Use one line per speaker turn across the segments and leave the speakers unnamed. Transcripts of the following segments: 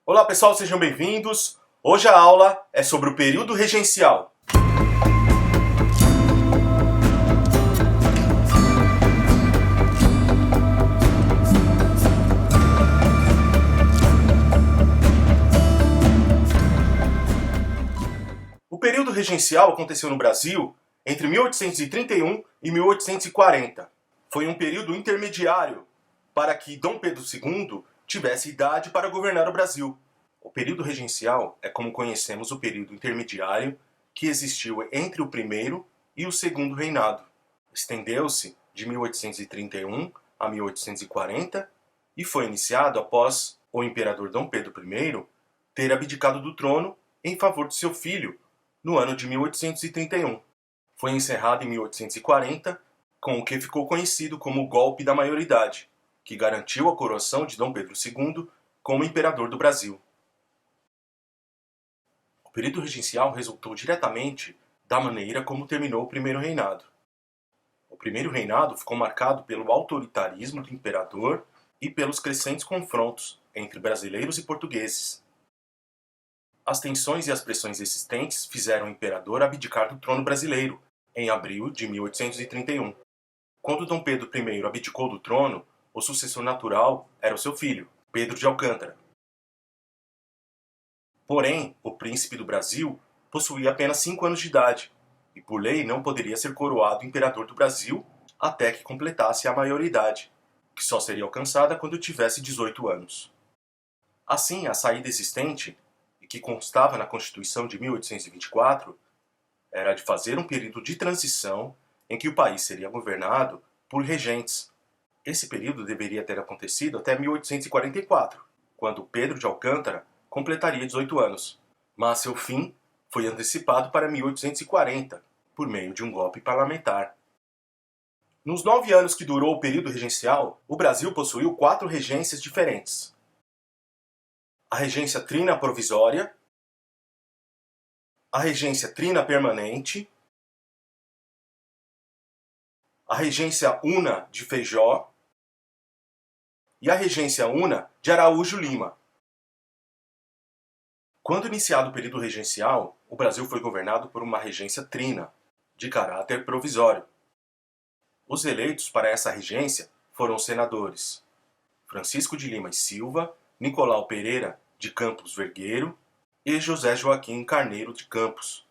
Olá pessoal, sejam bem-vindos. Hoje a aula é sobre o período regencial. O período regencial aconteceu no Brasil entre 1831 e 1840. Foi um período intermediário para que Dom Pedro II tivesse idade para governar o Brasil. O período regencial é como conhecemos o período intermediário que existiu entre o primeiro e o segundo reinado. Estendeu-se de 1831 a 1840 e foi iniciado após o imperador Dom Pedro I ter abdicado do trono em favor de seu filho no ano de 1831. Foi encerrado em 1840 com o que ficou conhecido como o Golpe da Maioridade, que garantiu a coroação de Dom Pedro II como imperador do Brasil. O período regencial resultou diretamente da maneira como terminou o primeiro reinado. O primeiro reinado ficou marcado pelo autoritarismo do imperador e pelos crescentes confrontos entre brasileiros e portugueses. As tensões e as pressões existentes fizeram o imperador abdicar do trono brasileiro em abril de 1831. Quando Dom Pedro I abdicou do trono, o sucessor natural era o seu filho, Pedro de Alcântara. Porém, o príncipe do Brasil possuía apenas 5 anos de idade e, por lei, não poderia ser coroado imperador do Brasil até que completasse a maioridade, que só seria alcançada quando tivesse 18 anos. Assim, a saída existente, e que constava na Constituição de 1824, era de fazer um período de transição em que o país seria governado por regentes. Esse período deveria ter acontecido até 1844, quando Pedro de Alcântara completaria 18 anos, mas seu fim foi antecipado para 1840, por meio de um golpe parlamentar. Nos 9 anos que durou o período regencial, o Brasil possuiu 4 regências diferentes. A regência trina provisória, a regência trina permanente, a regência una de Feijó e a regência una de Araújo Lima. Quando iniciado o período regencial, o Brasil foi governado por uma regência trina, de caráter provisório. Os eleitos para essa regência foram os senadores Francisco de Lima e Silva, Nicolau Pereira de Campos Vergueiro e José Joaquim Carneiro de Campos.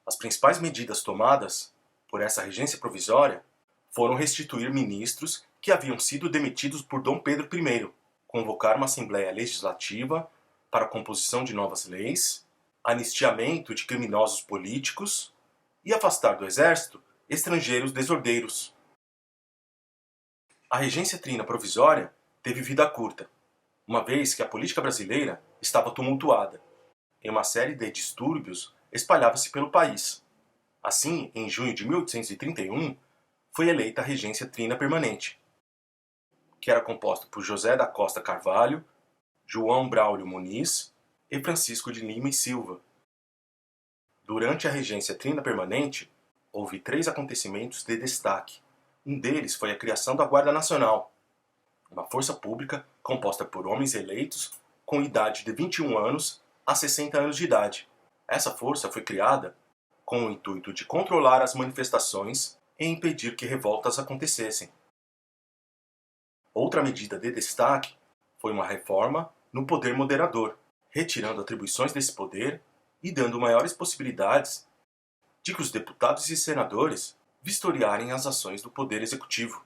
As principais medidas tomadas por essa regência provisória foram restituir ministros que haviam sido demitidos por Dom Pedro I, convocar uma Assembleia Legislativa para a composição de novas leis, anistiamento de criminosos políticos e afastar do exército estrangeiros desordeiros. A regência trina provisória teve vida curta, uma vez que a política brasileira estava tumultuada e uma série de distúrbios espalhava-se pelo país. Assim, em junho de 1831, foi eleita a regência trina permanente, que era composta por José da Costa Carvalho, João Braulio Muniz e Francisco de Lima e Silva. Durante a regência trina permanente, houve 3 acontecimentos de destaque. Um deles foi a criação da Guarda Nacional, uma força pública composta por homens eleitos com idade de 21 anos a 60 anos de idade. Essa força foi criada com o intuito de controlar as manifestações e impedir que revoltas acontecessem. Outra medida de destaque foi uma reforma no poder moderador, retirando atribuições desse poder e dando maiores possibilidades de que os deputados e senadores vistoriarem as ações do poder executivo.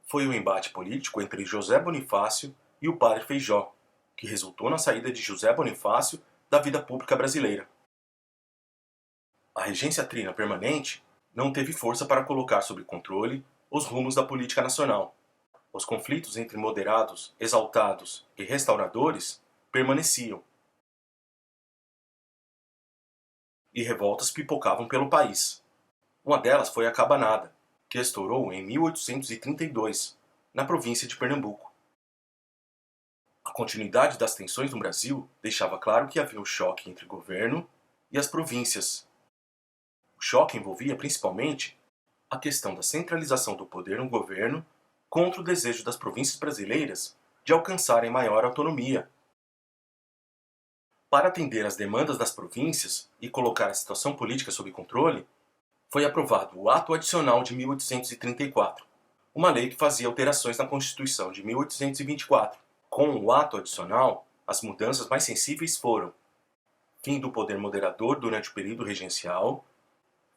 Foi o embate político entre José Bonifácio e o padre Feijó, que resultou na saída de José Bonifácio da vida pública brasileira. A regência trina permanente não teve força para colocar sob controle os rumos da política nacional. Os conflitos entre moderados, exaltados e restauradores permaneciam. E revoltas pipocavam pelo país. Uma delas foi a Cabanada, que estourou em 1832, na província de Pernambuco. A continuidade das tensões no Brasil deixava claro que havia um choque entre o governo e as províncias. O choque envolvia principalmente a questão da centralização do poder no governo contra o desejo das províncias brasileiras de alcançarem maior autonomia. Para atender às demandas das províncias e colocar a situação política sob controle, foi aprovado o Ato Adicional de 1834, uma lei que fazia alterações na Constituição de 1824. Com o Ato Adicional, as mudanças mais sensíveis foram: fim do poder moderador durante o período regencial,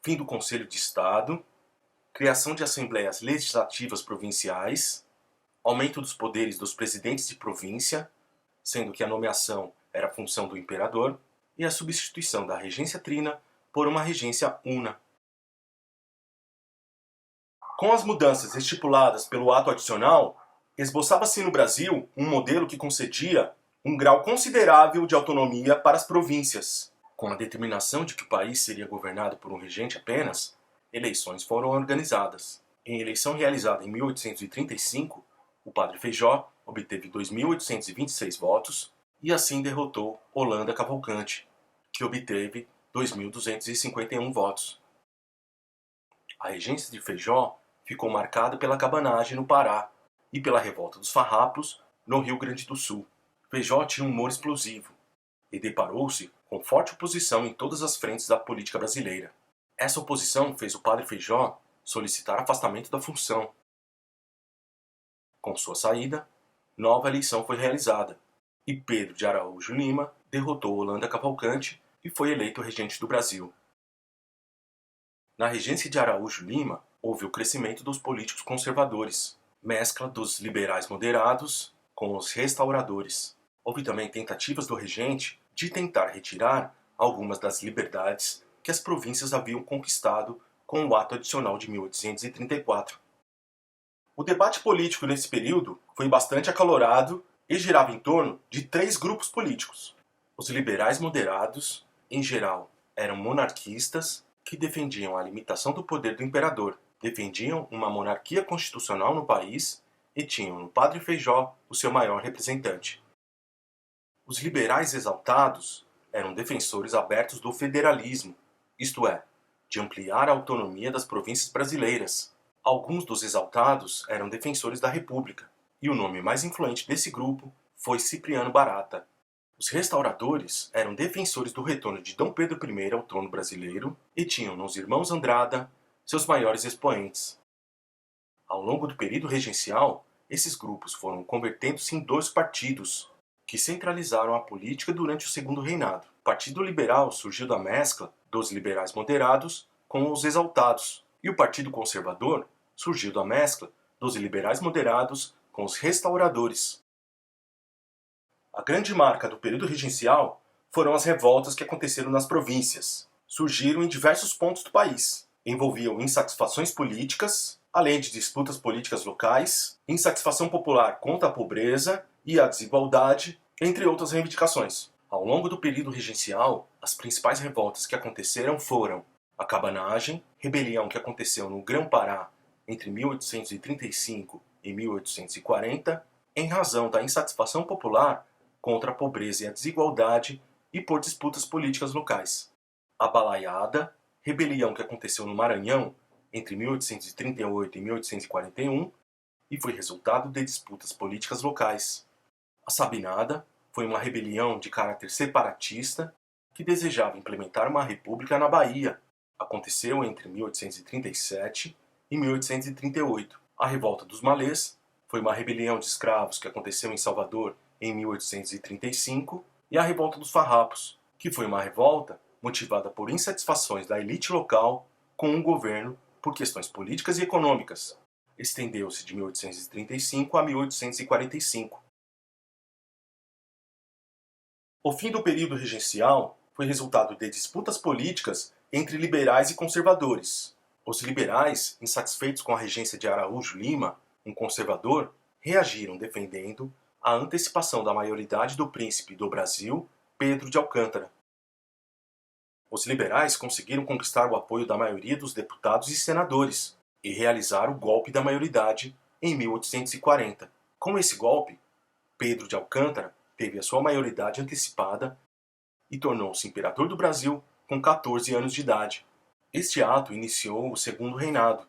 fim do Conselho de Estado, criação de assembleias legislativas provinciais, aumento dos poderes dos presidentes de província, sendo que a nomeação era função do imperador, e a substituição da regência trina por uma regência una. Com as mudanças estipuladas pelo ato adicional, esboçava-se no Brasil um modelo que concedia um grau considerável de autonomia para as províncias. Com a determinação de que o país seria governado por um regente apenas, eleições foram organizadas. Em eleição realizada em 1835, o padre Feijó obteve 2.826 votos e assim derrotou Holanda Cavalcante, que obteve 2.251 votos. A regência de Feijó ficou marcada pela cabanagem no Pará e pela revolta dos farrapos no Rio Grande do Sul. Feijó tinha um humor explosivo e deparou-se com forte oposição em todas as frentes da política brasileira. Essa oposição fez o padre Feijó solicitar afastamento da função. Com sua saída, nova eleição foi realizada e Pedro de Araújo Lima derrotou Holanda Cavalcante e foi eleito regente do Brasil. Na regência de Araújo Lima, houve o crescimento dos políticos conservadores, mescla dos liberais moderados com os restauradores. Houve também tentativas do regente de tentar retirar algumas das liberdades que as províncias haviam conquistado com o Ato Adicional de 1834. O debate político nesse período foi bastante acalorado e girava em torno de 3 grupos políticos. Os liberais moderados, em geral, eram monarquistas que defendiam a limitação do poder do imperador, defendiam uma monarquia constitucional no país e tinham no padre Feijó o seu maior representante. Os liberais exaltados eram defensores abertos do federalismo, isto é, de ampliar a autonomia das províncias brasileiras. Alguns dos exaltados eram defensores da República, e o nome mais influente desse grupo foi Cipriano Barata. Os restauradores eram defensores do retorno de Dom Pedro I ao trono brasileiro e tinham nos irmãos Andrada seus maiores expoentes. Ao longo do período regencial, esses grupos foram convertendo-se em 2 partidos, que centralizaram a política durante o Segundo Reinado. O Partido Liberal surgiu da mescla dos liberais moderados com os exaltados, e o Partido Conservador surgiu da mescla dos liberais moderados com os restauradores. A grande marca do período regencial foram as revoltas que aconteceram nas províncias. Surgiram em diversos pontos do país. Envolviam insatisfações políticas, além de disputas políticas locais, insatisfação popular contra a pobreza e a desigualdade, entre outras reivindicações. Ao longo do período regencial, as principais revoltas que aconteceram foram a cabanagem, rebelião que aconteceu no Grão-Pará entre 1835 e 1840, em razão da insatisfação popular contra a pobreza e a desigualdade e por disputas políticas locais. A Balaiada, rebelião que aconteceu no Maranhão entre 1838 e 1841 e foi resultado de disputas políticas locais. A Sabinada foi uma rebelião de caráter separatista que desejava implementar uma república na Bahia. Aconteceu entre 1837 e 1838. A Revolta dos Malês foi uma rebelião de escravos que aconteceu em Salvador em 1835, e a Revolta dos Farrapos, que foi uma revolta motivada por insatisfações da elite local com o governo por questões políticas e econômicas. Estendeu-se de 1835 a 1845. O fim do período regencial foi resultado de disputas políticas entre liberais e conservadores. Os liberais, insatisfeitos com a regência de Araújo Lima, um conservador, reagiram defendendo a antecipação da maioridade do príncipe do Brasil, Pedro de Alcântara. Os liberais conseguiram conquistar o apoio da maioria dos deputados e senadores e realizar o golpe da maioridade em 1840. Com esse golpe, Pedro de Alcântara teve a sua maioridade antecipada e tornou-se imperador do Brasil com 14 anos de idade. Este ato iniciou o Segundo Reinado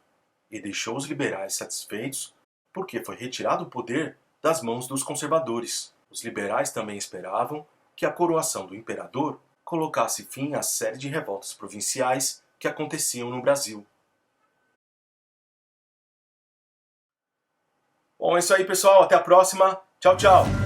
e deixou os liberais satisfeitos porque foi retirado o poder das mãos dos conservadores. Os liberais também esperavam que a coroação do imperador colocasse fim à série de revoltas provinciais que aconteciam no Brasil. Bom, é isso aí, pessoal. Até a próxima. Tchau, tchau.